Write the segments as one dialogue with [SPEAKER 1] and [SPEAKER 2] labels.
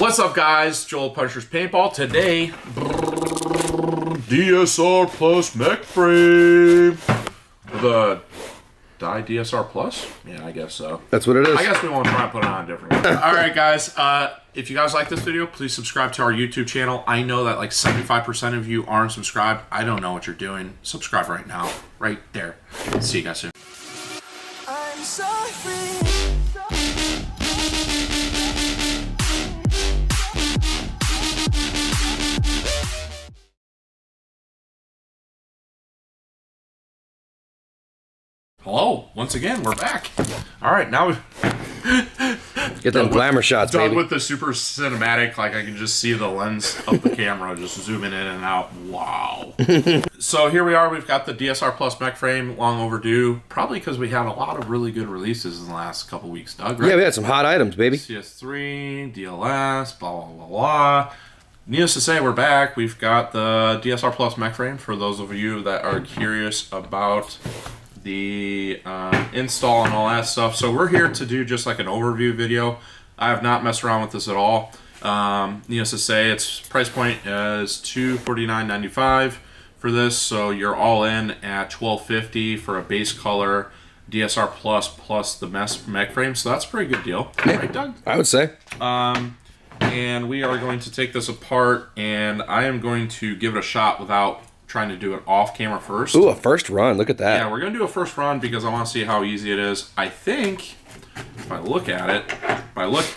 [SPEAKER 1] What's up, guys? Joel Punisher's Paintball. Today, DSR Plus Mech Frame. The Dye DSR Plus? Yeah, I guess so.
[SPEAKER 2] That's what it is.
[SPEAKER 1] I guess we won't try and put it on different. Alright, guys. If you guys like this video, please subscribe to our YouTube channel. I know that like 75% of you aren't subscribed. I don't know what you're doing. Subscribe right now. Right there. See you guys soon.
[SPEAKER 3] I'm so free.
[SPEAKER 1] Hello, once again, we're back. All right, now we've
[SPEAKER 2] Get them glamour shots,
[SPEAKER 1] done
[SPEAKER 2] baby.
[SPEAKER 1] with the super cinematic. Like I can just see the lens of the camera just zooming in and out. Wow. So here we are. We've got the DSR Plus Mech Frame, long overdue. Probably because we had a lot of really good releases in the last couple weeks, Doug. Right?
[SPEAKER 2] Yeah, we had some hot items, baby.
[SPEAKER 1] CS3, DLS, blah blah blah blah. Needless to say, we're back. We've got the DSR Plus Mech Frame for those of you that are curious about the install and all that stuff. So we're here to do just like an overview video. I have not messed around with this at all. Needless to say, its price point is $249.95 for this, so you're all in at $1250 for a base color DSR plus the Mech Frame, so that's a pretty good deal.
[SPEAKER 2] Yeah,
[SPEAKER 1] right, Doug?
[SPEAKER 2] I would say.
[SPEAKER 1] And we are going to take this apart, and I am going to give it a shot without trying to do it off camera first.
[SPEAKER 2] Ooh, a first run. Look at that.
[SPEAKER 1] Yeah, we're going to do a first run because I want to see how easy it is. I think, if I look at it,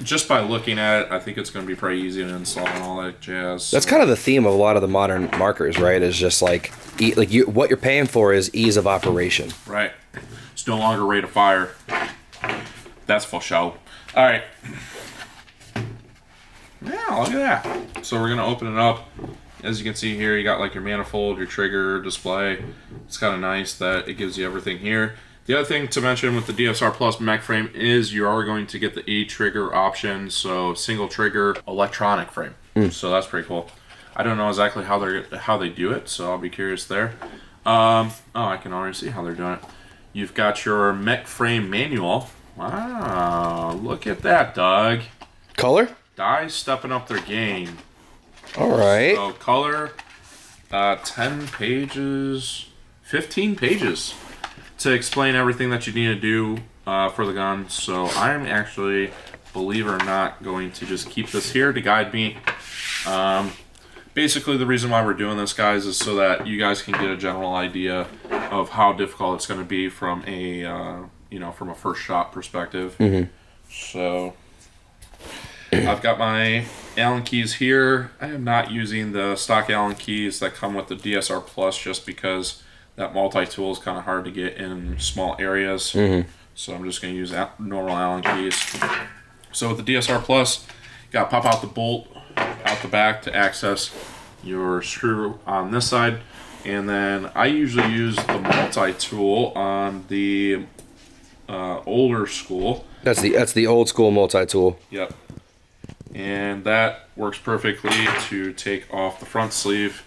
[SPEAKER 1] just by looking at it, I think it's going to be pretty easy to install and all that jazz.
[SPEAKER 2] That's kind of the theme of a lot of the modern markers, right? Is just like, what you're paying for is ease of operation.
[SPEAKER 1] Right. It's no longer rate of fire. That's for show. All right. Yeah, look at that. So we're going to open it up. As you can see here, you got like your manifold, your trigger, display. It's kind of nice that it gives you everything here. The other thing to mention with the DSR Plus Mech Frame is you are going to get the E-trigger option, so single trigger electronic frame. So that's pretty cool. I don't know exactly how they do it, so I'll be curious there. Oh, I can already see how they're doing it. You've got your Mech Frame manual. Wow, look at that, Doug.
[SPEAKER 2] Color?
[SPEAKER 1] Dye stepping up their game.
[SPEAKER 2] All right.
[SPEAKER 1] So color, 10 pages, 15 pages to explain everything that you need to do for the gun. So I'm actually, believe it or not, going to just keep this here to guide me. Basically, the reason why we're doing this, guys, is so that you guys can get a general idea of how difficult it's going to be from a, from a first shot perspective.
[SPEAKER 2] Mm-hmm.
[SPEAKER 1] So I've got my Allen keys here. I am not using the stock Allen keys that come with the DSR Plus just because that multi-tool is kind of hard to get in small areas.
[SPEAKER 2] Mm-hmm.
[SPEAKER 1] So I'm just going to use normal Allen keys. So with the DSR Plus, you got to pop out the bolt out the back to access your screw on this side. And then I usually use the multi-tool on the older school.
[SPEAKER 2] That's the old school multi-tool.
[SPEAKER 1] Yep. And that works perfectly to take off the front sleeve.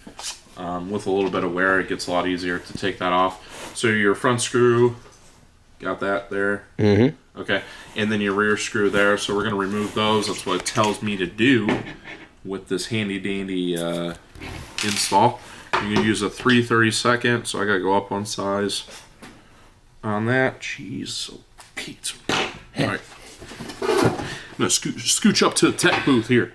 [SPEAKER 1] With a little bit of wear, it gets a lot easier to take that off. So your front screw, got that there.
[SPEAKER 2] Mm-hmm.
[SPEAKER 1] Okay. And then your rear screw there. So we're going to remove those. That's what it tells me to do with this handy dandy install. You're going to use a 3/32. So I got to go up one size on that. Jeez, so Pete. All right. I'm going to scooch up to the tech booth here.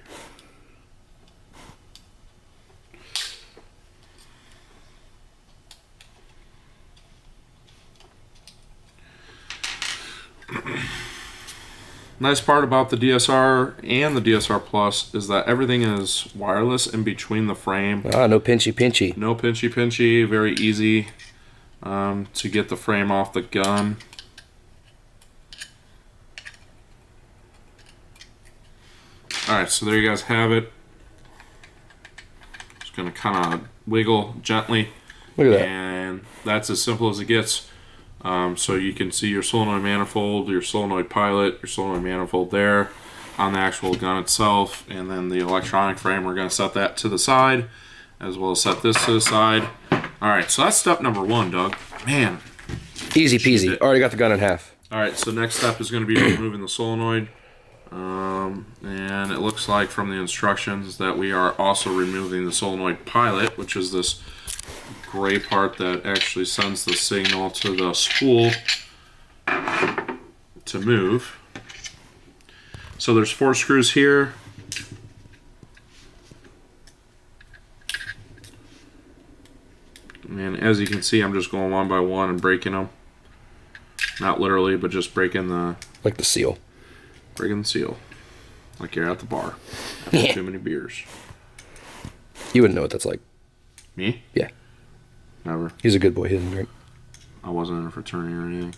[SPEAKER 1] Nice part about the DSR and the DSR Plus is that everything is wireless in between the frame.
[SPEAKER 2] Ah, no pinchy.
[SPEAKER 1] No pinchy. Very easy to get the frame off the gun. Alright, so there you guys have it. Just going to kind of wiggle gently.
[SPEAKER 2] Look at that.
[SPEAKER 1] And that's as simple as it gets. So you can see your solenoid manifold, your solenoid pilot, your solenoid manifold there on the actual gun itself. And then the electronic frame, we're going to set that to the side, as well as set this to the side. Alright, so that's step number one, Doug. Man.
[SPEAKER 2] Easy peasy. Already got the gun in half.
[SPEAKER 1] Alright, so next step is going to be removing the solenoid. And it looks like from the instructions that we are also removing the solenoid pilot, which is this gray part that actually sends the signal to the spool to move. So there's 4 screws here. And as you can see, I'm just going one by one and breaking them. Not literally, but just breaking the...
[SPEAKER 2] Like the seal.
[SPEAKER 1] Breaking the seal. Like you're at the bar. After too many beers.
[SPEAKER 2] You wouldn't know what that's like.
[SPEAKER 1] Me?
[SPEAKER 2] Yeah.
[SPEAKER 1] Never.
[SPEAKER 2] He's a good boy. He doesn't drink.
[SPEAKER 1] I wasn't in a fraternity or anything.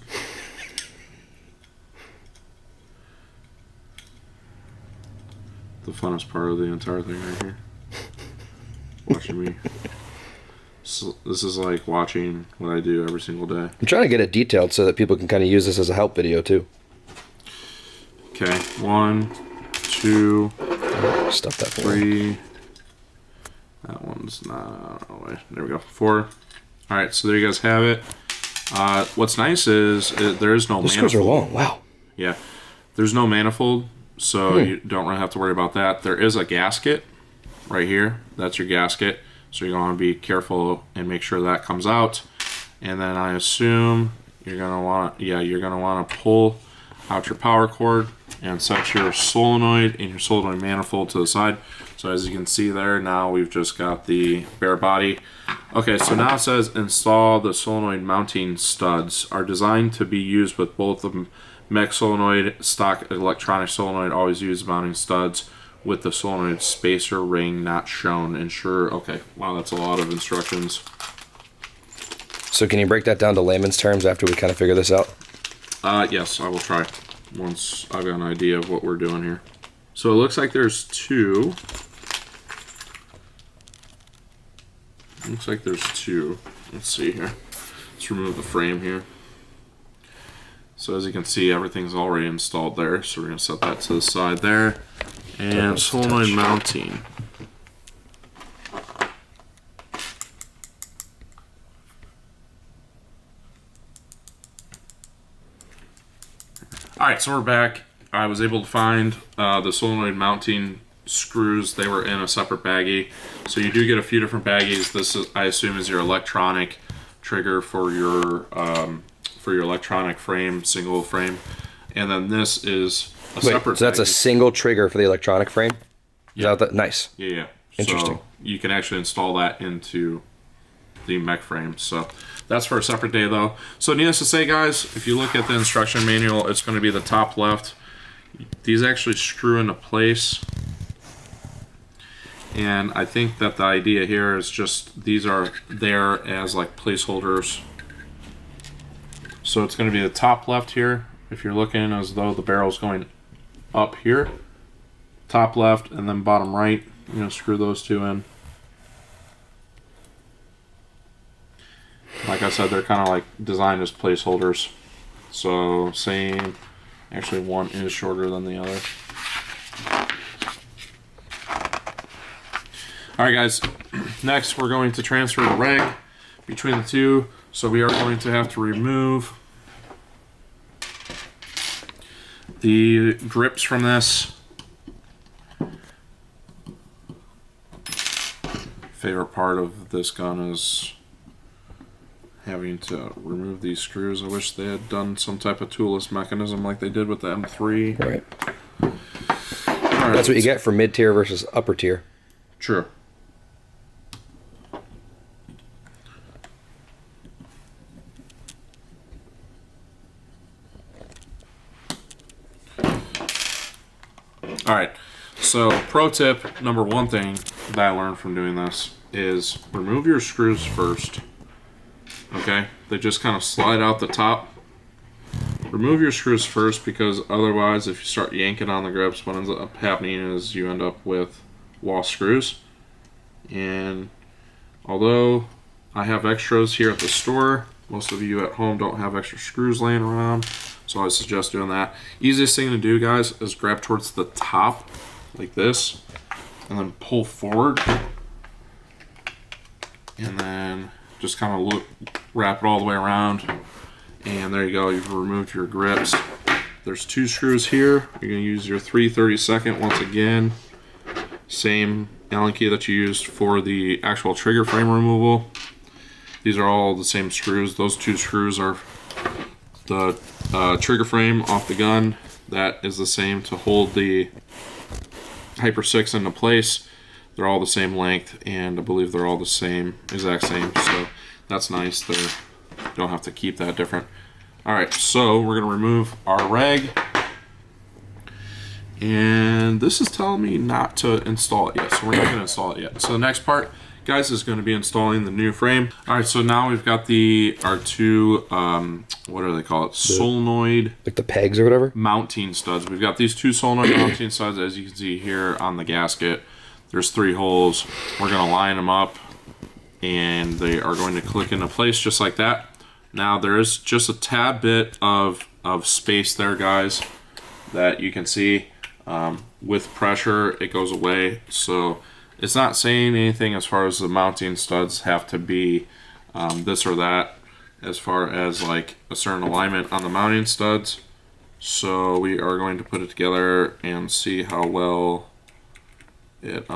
[SPEAKER 1] The funnest part of the entire thing right here. Watching me. So this is like watching what I do every single day.
[SPEAKER 2] I'm trying to get it detailed so that people can kind of use this as a help video too.
[SPEAKER 1] Okay, 1, 2,
[SPEAKER 2] Stuff that
[SPEAKER 1] 3. That one's not. Oh wait, there we go. 4. All right, so there you guys have it. What's nice is there is no
[SPEAKER 2] Those
[SPEAKER 1] manifold.
[SPEAKER 2] screws are long. Wow.
[SPEAKER 1] Yeah, there's no manifold, so you don't really have to worry about that. There is a gasket right here. That's your gasket. So you're going to be careful and make sure that comes out. And then I assume you're going to want to pull out your power cord and set your solenoid and your solenoid manifold to the side. So as you can see there, now we've just got the bare body. Okay, so now it says install the solenoid mounting studs are designed to be used with both the Mech solenoid, stock electronic solenoid, always use mounting studs with the solenoid spacer ring not shown. Ensure, okay, wow, that's a lot of instructions.
[SPEAKER 2] So can you break that down to layman's terms after we kind of figure this out?
[SPEAKER 1] Yes, I will try once I've got an idea of what we're doing here. So it looks like there's 2. Looks like there's 2. Let's see here. Let's remove the frame here. So as you can see, everything's already installed there. So we're going to set that to the side there. And solenoid mounting. Alright, so we're back. I was able to find the solenoid mounting screws. They were in a separate baggie. So you do get a few different baggies. This is, I assume, is your electronic trigger for your electronic frame, single frame. And then this is a separate
[SPEAKER 2] so that's a
[SPEAKER 1] baggie.
[SPEAKER 2] single trigger for the electronic frame?
[SPEAKER 1] Yeah.
[SPEAKER 2] Nice.
[SPEAKER 1] Yeah.
[SPEAKER 2] Interesting.
[SPEAKER 1] So you can actually install that into the mech frame. So that's for a separate day though. So needless to say, guys, if you look at the instruction manual, it's going to be the top left. These actually screw into place. And I think that the idea here is just these are there as like placeholders. So it's going to be the top left here. If you're looking as though the barrel's going up here, top left, and then bottom right, you're going to screw those 2 in. Like I said, they're kind of like designed as placeholders. So same, actually one is shorter than the other. Alright guys, next we're going to transfer the reg between the 2. So we are going to have to remove the grips from this. Favorite part of this gun is having to remove these screws. I wish they had done some type of toolless mechanism like they did with the M3.
[SPEAKER 2] Right.
[SPEAKER 1] Right.
[SPEAKER 2] That's what you get for mid-tier versus upper tier.
[SPEAKER 1] True. Alright, so pro tip, number 1 thing that I learned from doing this is remove your screws first. Okay, they just kind of slide out the top. Remove your screws first, because otherwise if you start yanking on the grips, what ends up happening is you end up with lost screws. And although I have extras here at the store, most of you at home don't have extra screws laying around, so I suggest doing that. Easiest thing to do, guys, is grab towards the top like this and then pull forward, and then just kind of wrap it all the way around, and there you go, you've removed your grips. there's 2 screws here. You're going to use your 3/32 once again. Same Allen key that you used for the actual trigger frame removal. These are all the same screws. Those 2 screws are the trigger frame off the gun. That is the same to hold the Hyper 6 into place. They're all the same length, and I believe they're all the same, exact same. So that's nice. You don't have to keep that different. All right, so we're gonna remove our reg, and this is telling me not to install it yet, so we're not gonna install it yet. So the next part, guys, is gonna be installing the new frame. All right, so now we've got our 2, what do they call it? Solenoid.
[SPEAKER 2] Like the pegs or whatever?
[SPEAKER 1] Mounting studs. We've got these 2 solenoid mounting studs, as you can see here on the gasket. There's 3 holes. We're gonna line them up, and they are going to click into place just like that. Now there is just a tad bit of space there, guys, that you can see. With pressure, it goes away. So it's not saying anything as far as the mounting studs have to be this or that, as far as like a certain alignment on the mounting studs. So we are going to put it together and see how well it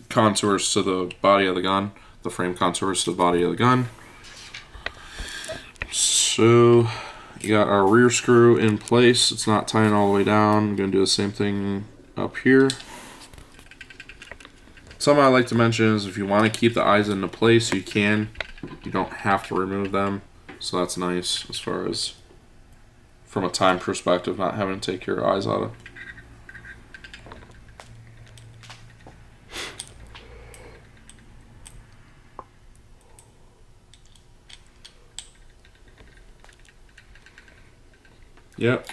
[SPEAKER 1] contours to the body of the gun. The frame contours to the body of the gun. So you got our rear screw in place. It's not tying all the way down. I'm going to do the same thing up here. Something I like to mention is if you want to keep the eyes into place, you can. You don't have to remove them. So that's nice as far as from a time perspective, not having to take your eyes out of. Yep,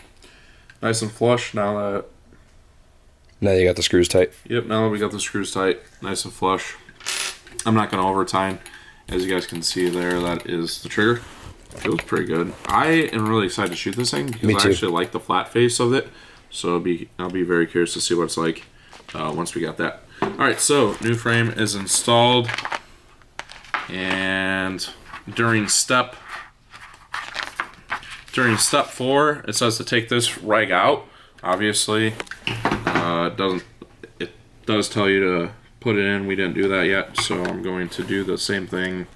[SPEAKER 1] nice and flush now
[SPEAKER 2] Now you got the screws tight.
[SPEAKER 1] Yep, now that we got the screws tight, nice and flush. I'm not going to over tighten. As you guys can see there, that is the trigger. Feels pretty good. I am really excited to shoot this thing because I actually like the flat face of it. So I'll be very curious to see what it's like once we got that. All right, so new frame is installed, and during step 4, it says to take this reg out. Obviously, it does tell you to put it in. We didn't do that yet, so I'm going to do the same thing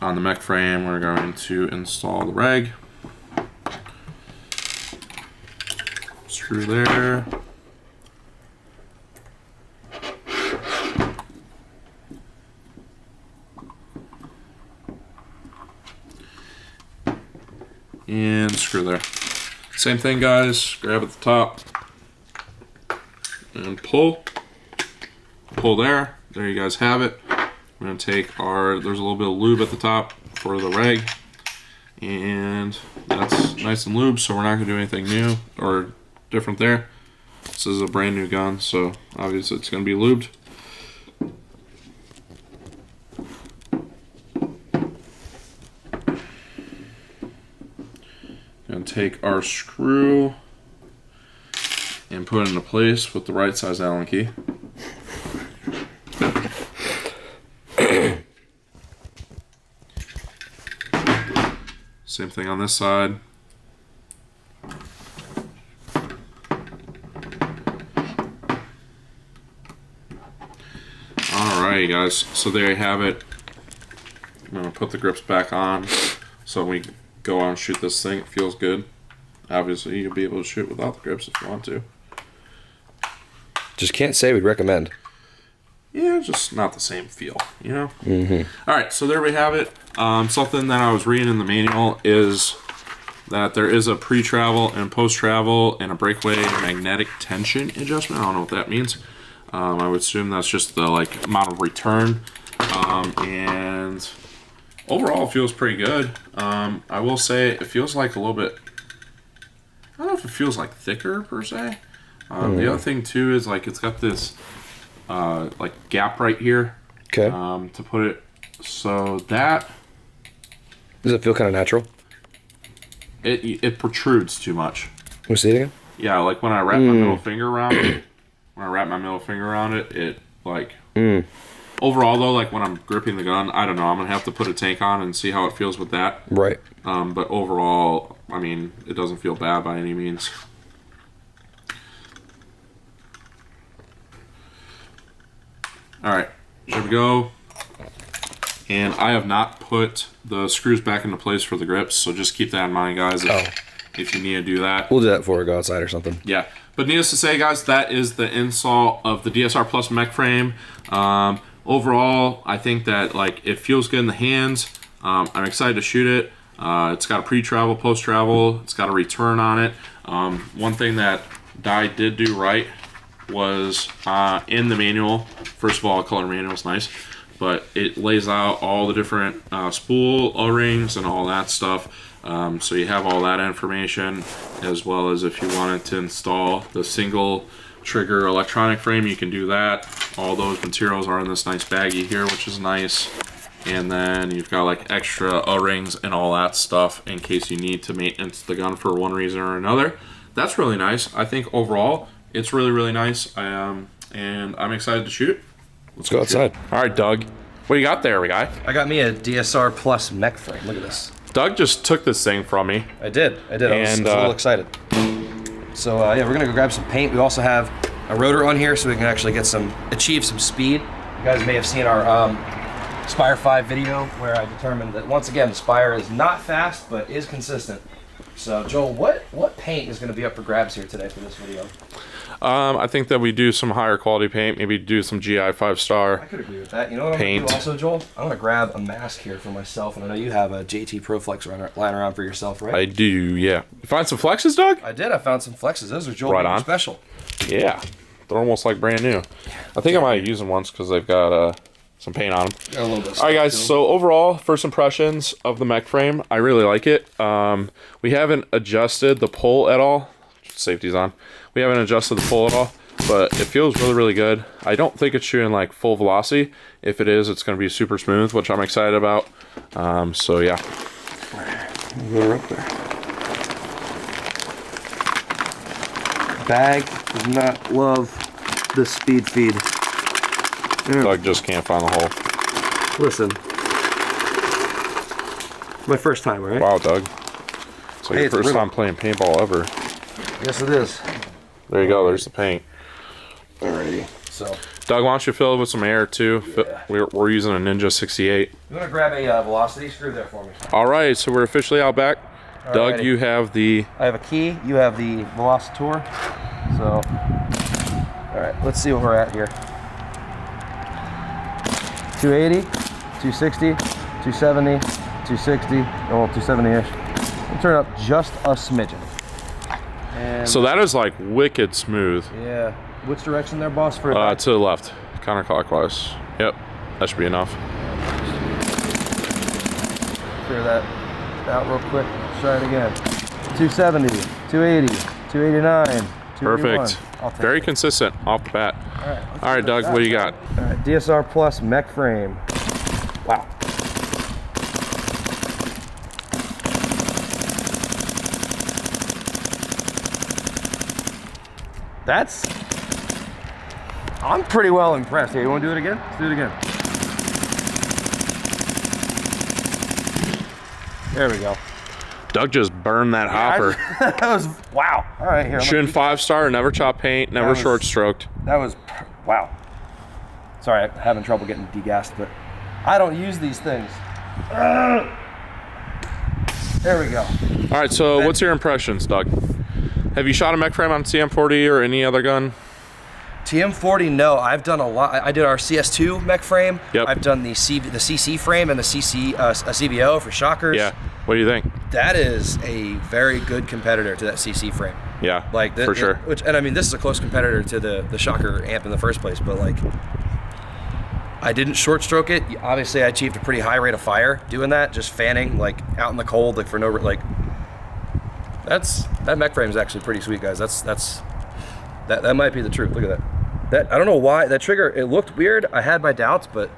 [SPEAKER 1] on the mech frame. We're going to install the reg. Screw there. And screw there. Same thing, guys. Grab at the top and pull. Pull there. There you guys have it. We're going to take there's a little bit of lube at the top for the reg. And that's nice and lubed, so we're not going to do anything new or different there. This is a brand new gun, so obviously it's going to be lubed. Going to take our screw and put it into place with the right size Allen key. Same thing on this side. Alright, guys, so there you have it. I'm going to put the grips back on so we go on and shoot this thing. It feels good. Obviously, you'll be able to shoot without the grips if you want to.
[SPEAKER 2] Just can't say we'd recommend.
[SPEAKER 1] Yeah, just not the same feel, you know? Mm-hmm. Alright, so there we have it. Something that I was reading in the manual is that there is a pre-travel and post-travel and a breakaway magnetic tension adjustment. I don't know what that means. I would assume that's just the amount of return. And overall, it feels pretty good. I will say it feels like a little bit, I don't know if it feels like thicker per se. The other thing too is it's got this gap right here.
[SPEAKER 2] Okay.
[SPEAKER 1] To put it so that.
[SPEAKER 2] Does it feel kind of natural?
[SPEAKER 1] It protrudes too much.
[SPEAKER 2] Can we see it again?
[SPEAKER 1] Yeah, like when I wrap my middle finger around it. When I wrap my middle finger around it, it Overall, though, like when I'm gripping the gun, I don't know. I'm gonna have to put a tank on and see how it feels with that.
[SPEAKER 2] Right.
[SPEAKER 1] But overall, I mean, it doesn't feel bad by any means. All right, here we go. And I have not put the screws back into place for the grips, so just keep that in mind, guys, if you need to do that.
[SPEAKER 2] We'll do that before we go outside or something.
[SPEAKER 1] Yeah, but needless to say, guys, that is the install of the DSR Plus mech frame. Overall, I think that like it feels good in the hands. I'm excited to shoot it. It's got a pre-travel, post-travel. It's got a return on it. One thing that Dye did do right was in the manual. First of all, the color manual is nice, but it lays out all the different spool, O-rings, and all that stuff. So you have all that information, as well as if you wanted to install the single trigger electronic frame, you can do that. All those materials are in this nice baggie here, which is nice. And then you've got like extra O-rings and all that stuff in case you need to maintenance the gun for one reason or another. That's really nice. I think overall, it's really, really nice. And I'm excited to shoot.
[SPEAKER 2] Let's go outside.
[SPEAKER 1] All right, Doug. What you got there, guy?
[SPEAKER 2] I got me a DSR Plus mech frame. Look at this.
[SPEAKER 1] Doug just took this thing from me.
[SPEAKER 2] I did. I was a little excited. So yeah, we're gonna go grab some paint. We also have a rotor on here, so we can actually achieve some speed. You guys may have seen our Spire 5 video where I determined that once again the Spire is not fast but is consistent. So Joel, what paint is going to be up for grabs here today for this video?
[SPEAKER 1] I think that we do some higher quality paint, maybe do some GI 5-star.
[SPEAKER 2] I could agree with that. You know what I'm going to do also, Joel? I'm going to grab a mask here for myself, and I know you have a JT Pro Flex lying around for yourself, right?
[SPEAKER 1] I do, yeah. You find some flexes, Doug?
[SPEAKER 2] I did. I found some flexes. Those are Joel
[SPEAKER 1] right on.
[SPEAKER 2] Special.
[SPEAKER 1] Yeah. They're almost like brand new. I think I might use them once because they've got some paint on them.
[SPEAKER 2] Got a little bit.
[SPEAKER 1] All right, guys. So overall, first impressions of the mech frame, I really like it. We haven't adjusted the pull at all. Safety's on. We haven't adjusted the pull at all, but it feels really, really good. I don't think it's shooting like full velocity. If it is, it's going to be super smooth, which I'm excited about. So yeah.
[SPEAKER 2] We're up there. Bag does not love the speed feed.
[SPEAKER 1] Doug just can't find the hole.
[SPEAKER 2] Listen. My first time, right?
[SPEAKER 1] Wow, Doug. So
[SPEAKER 2] Hey,
[SPEAKER 1] your
[SPEAKER 2] it's
[SPEAKER 1] first
[SPEAKER 2] brittle.
[SPEAKER 1] time playing paintball ever.
[SPEAKER 2] Yes, it is.
[SPEAKER 1] There you go. There's the paint.
[SPEAKER 2] Alrighty. So,
[SPEAKER 1] Doug, why don't you fill it with some air too?
[SPEAKER 2] Yeah.
[SPEAKER 1] We're using a Ninja 68.
[SPEAKER 2] you want to grab a velocity screw there for me?
[SPEAKER 1] All right, so we're officially out back. Doug,
[SPEAKER 2] Alrighty.
[SPEAKER 1] you have the...
[SPEAKER 2] I have a key. You have the Velocitor. So, all right, let's see what we're at here. 280, 260, 270, 260, well, 270-ish. We'll turn up just a smidgen. And
[SPEAKER 1] So that is like wicked smooth.
[SPEAKER 2] yeah, which direction there, boss? For
[SPEAKER 1] To the left, counterclockwise. Yep, that should be enough.
[SPEAKER 2] clear that out real quick. Try it again. 270, 280, 289, 281.
[SPEAKER 1] Perfect.
[SPEAKER 2] I'll take
[SPEAKER 1] Very
[SPEAKER 2] it.
[SPEAKER 1] consistent off the bat.
[SPEAKER 2] All right, let's
[SPEAKER 1] All right,
[SPEAKER 2] see
[SPEAKER 1] Doug,
[SPEAKER 2] that.
[SPEAKER 1] what do you got?
[SPEAKER 2] All right, DSR Plus mech frame. Wow. I'm pretty well impressed. Here, you want to do it again? Let's do it again. There we go.
[SPEAKER 1] Doug just burned that hopper.
[SPEAKER 2] That was, wow. All right, here.
[SPEAKER 1] Shooting 5-star, never chop paint, never
[SPEAKER 2] was-
[SPEAKER 1] short stroked.
[SPEAKER 2] That was, wow. Sorry, I'm having trouble getting degassed, but I don't use these things. There we go.
[SPEAKER 1] All right, so what's your impressions, Doug? Have you shot a mech frame on CM40 or any other gun?
[SPEAKER 2] TM40, no. I've done a lot. I did our CS2 mech frame.
[SPEAKER 1] Yep.
[SPEAKER 2] I've done the CC frame and the CBO for shockers.
[SPEAKER 1] Yeah. What do you think?
[SPEAKER 2] That is a very good competitor to that CC frame.
[SPEAKER 1] Yeah,
[SPEAKER 2] Like
[SPEAKER 1] for sure.
[SPEAKER 2] And I mean, this is a close competitor to the shocker amp in the first place. But like, I didn't short stroke it. Obviously, I achieved a pretty high rate of fire doing that, just fanning like out in the cold, like for no like. That mech frame is actually pretty sweet, guys. That might be the truth. Look at that. I don't know why that trigger. It looked weird. I had my doubts, but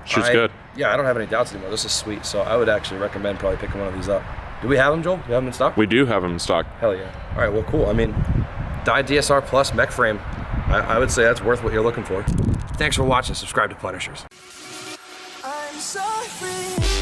[SPEAKER 1] Shoots good.
[SPEAKER 2] Yeah, I don't have any doubts anymore. This is sweet. So I would actually recommend probably picking one of these up. Do we have them, Joel? Do you have them in stock?
[SPEAKER 1] We do have them in stock.
[SPEAKER 2] Hell yeah. All right, well, cool. I mean, Dye DSR Plus mech frame. I would say that's worth what you're looking for. Thanks for watching. Subscribe to Punishers.
[SPEAKER 3] I'm so free.